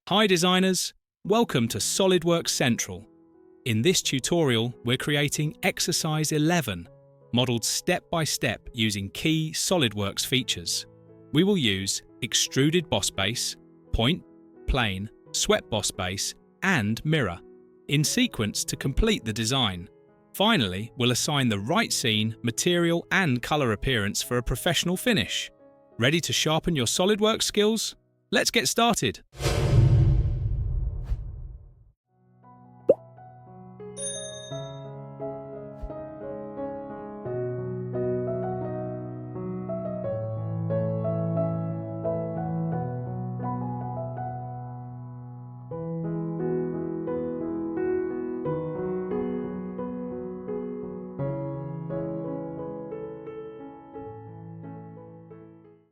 Hi designers, welcome to SolidWorks Central. In this tutorial, we're creating Exercise 11, modelled step by step using key SolidWorks features. We will use Extruded Boss Base, Point, Plane, Swept Boss Base, and Mirror, in sequence to complete the design. Finally, we'll assign the right scene, material, and colour appearance for a professional finish. Ready to sharpen your SolidWorks skills? Let's get started!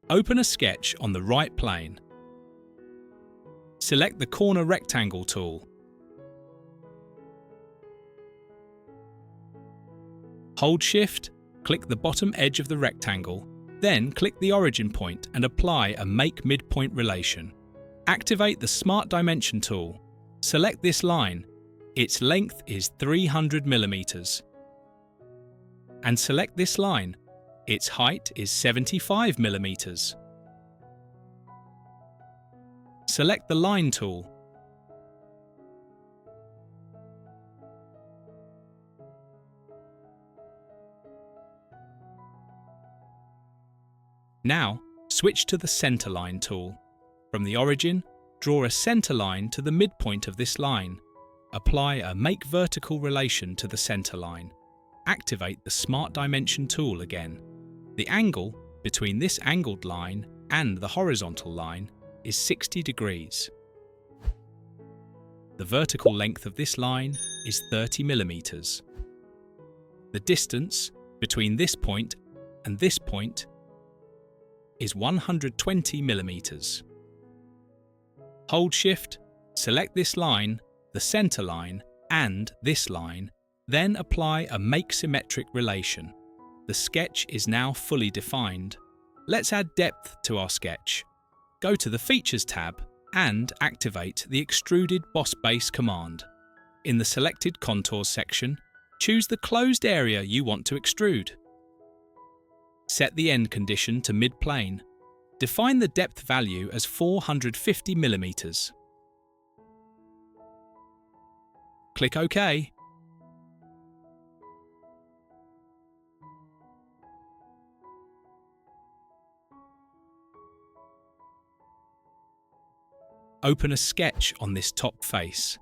Open a sketch on the right plane. Select the corner rectangle tool. Hold Shift, click the bottom edge of the rectangle, then click the origin point and apply a Make Midpoint relation. Activate the Smart Dimension tool. Select this line. Its length is 300 mm. And select this line. Its height is 75 mm. Select the Line tool. Now, switch to the Center Line tool. From the origin, draw a center line to the midpoint of this line. Apply a Make Vertical relation to the center line. Activate the Smart Dimension tool again. The angle between this angled line and the horizontal line is 60 degrees. The vertical length of this line is 30 mm. The distance between this point and this point is 120 mm. Hold Shift, select this line, the center line, and this line, then apply a Make Symmetric relation. The sketch is now fully defined. Let's add depth to our sketch. Go to the Features tab and activate the Extruded Boss Base command. In the Selected Contours section, choose the closed area you want to extrude. Set the end condition to mid-plane. Define the depth value as 450 mm. Click OK. Open a sketch on this top face.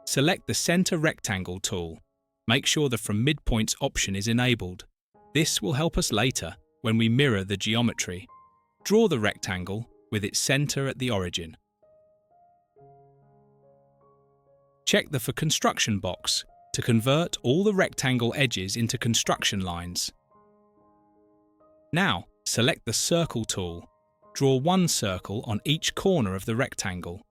Select the Center Rectangle tool. Make sure the From Midpoints option is enabled. This will help us later when we mirror the geometry. Draw the rectangle with its center at the origin. Check the For Construction box to convert all the rectangle edges into construction lines. Now, select the Circle tool. Draw one circle on each corner of the rectangle.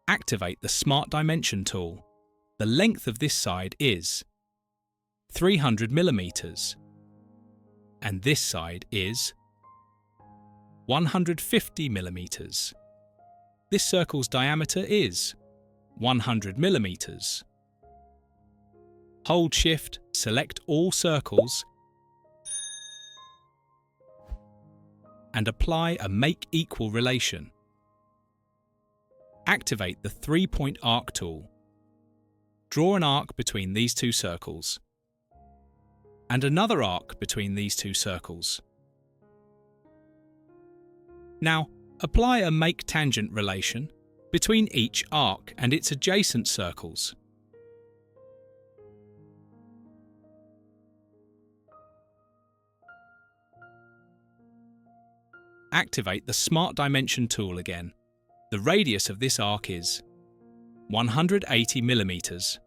Activate the Smart Dimension tool. The length of this side is 300 mm, and this side is 150 mm. This circle's diameter is 100 mm. Hold Shift, select all circles, and apply a Make Equal relation. Activate the 3-point arc tool. Draw an arc between these two circles, and another arc between these two circles. Now, apply a Make Tangent relation between each arc and its adjacent circles. Activate the Smart Dimension tool again. The radius of this arc is 180 mm,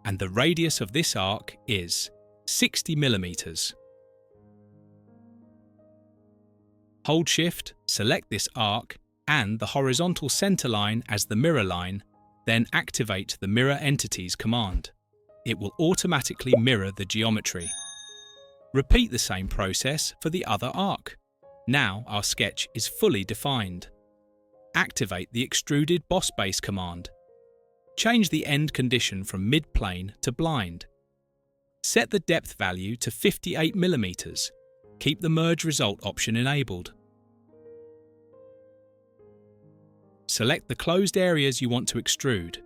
and the radius of this arc is 60 mm. Hold Shift, select this arc and the horizontal center line as the mirror line, Then activate the Mirror Entities command. It will automatically mirror the geometry. Repeat the same process for the other arc. Now our sketch is fully defined. Activate the Extruded Boss Base command. Change the end condition from mid-plane to blind. Set the depth value to 58 mm. Keep the Merge Result option enabled. Select the closed areas you want to extrude.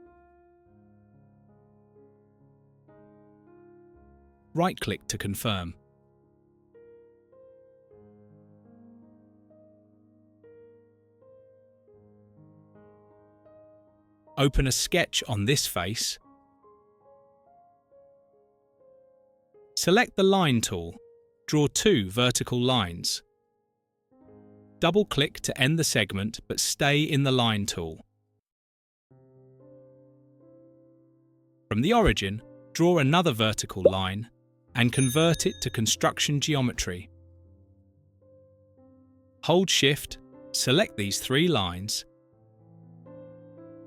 Right-click to confirm. Open a sketch on this face. Select the Line tool. Draw 2 vertical lines. Double-click to end the segment, but stay in the Line tool. From the origin, draw another vertical line and convert it to construction geometry. Hold Shift, select these 3 lines,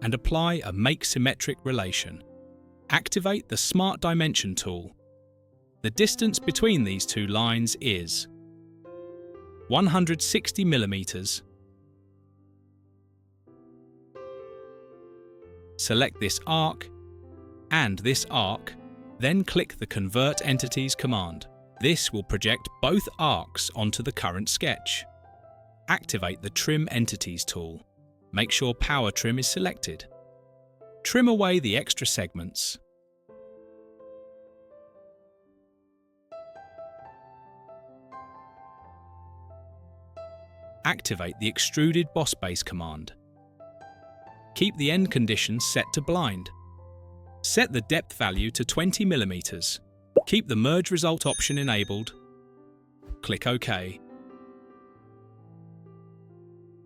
and apply a Make Symmetric relation. Activate the Smart Dimension tool. The distance between these 2 lines is 160 mm. Select this arc and this arc, then click the Convert Entities command. This will project both arcs onto the current sketch. Activate the Trim Entities tool. Make sure Power Trim is selected. Trim away the extra segments. Activate the Extruded Boss Base command. Keep the end conditions set to blind. Set the depth value to 20 mm. Keep the Merge Result option enabled. Click OK.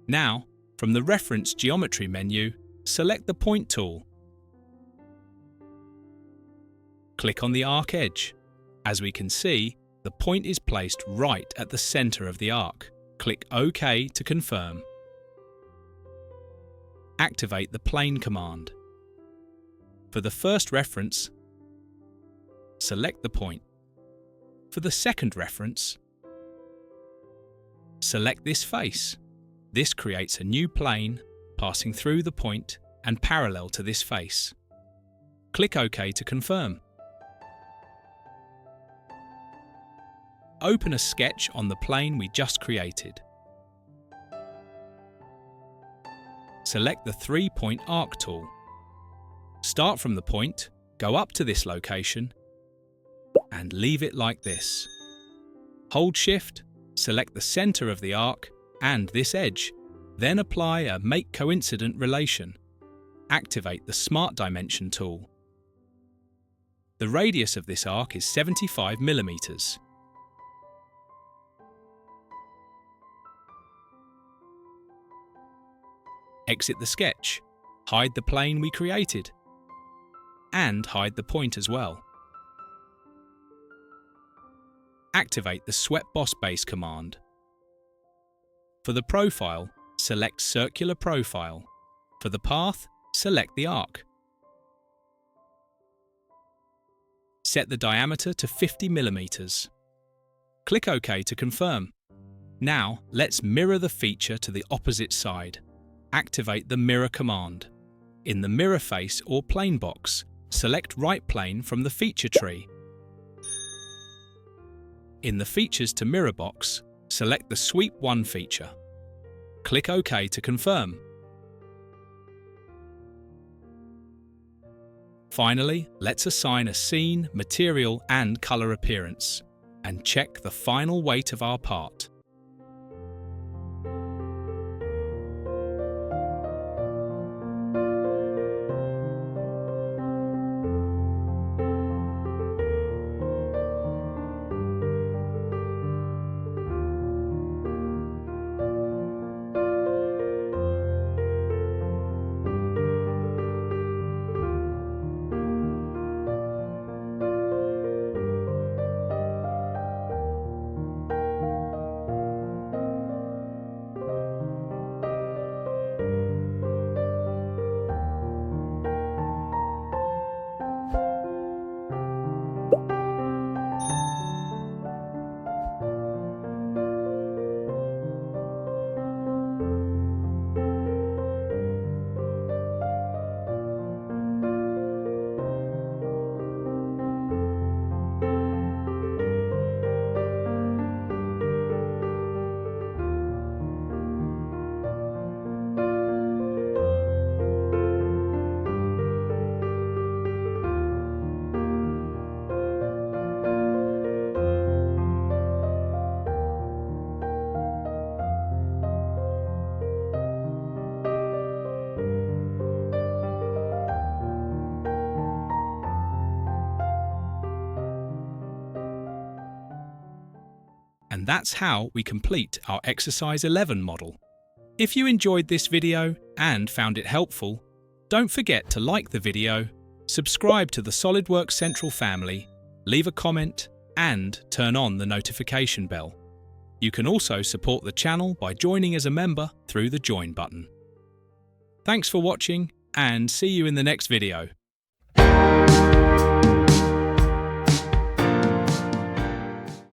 Now, from the Reference Geometry menu, select the Point tool. Click on the arc edge. As we can see, the point is placed right at the center of the arc. Click OK to confirm. Activate the Plane command. For the first reference, select the point. For the second reference, select this face. This creates a new plane passing through the point and parallel to this face. Click OK to confirm. Open a sketch on the plane we just created. Select the 3-point arc tool. Start from the point, go up to this location, and leave it like this. Hold Shift, select the center of the arc and this edge, then apply a Make Coincident relation. Activate the Smart Dimension tool. The radius of this arc is 75 mm. Exit the sketch, hide the plane we created, and hide the point as well. Activate the Swept Boss Base command. For the profile, select Circular Profile. For the path, select the arc. Set the diameter to 50 mm. Click OK to confirm. Now, let's mirror the feature to the opposite side. Activate the Mirror command. In the Mirror Face or Plane box, select Right Plane from the feature tree. In the Features to Mirror box, select the Sweep 1 feature. Click OK to confirm. Finally, let's assign a scene, material and colour appearance, and check the final weight of our part. And that's how we complete our exercise 11 model. If you enjoyed this video and found it helpful, don't forget to like the video, subscribe to the SolidWorks Central family, leave a comment, and turn on the notification bell. You can also support the channel by joining as a member through the Join button. Thanks for watching, and see you in the next video.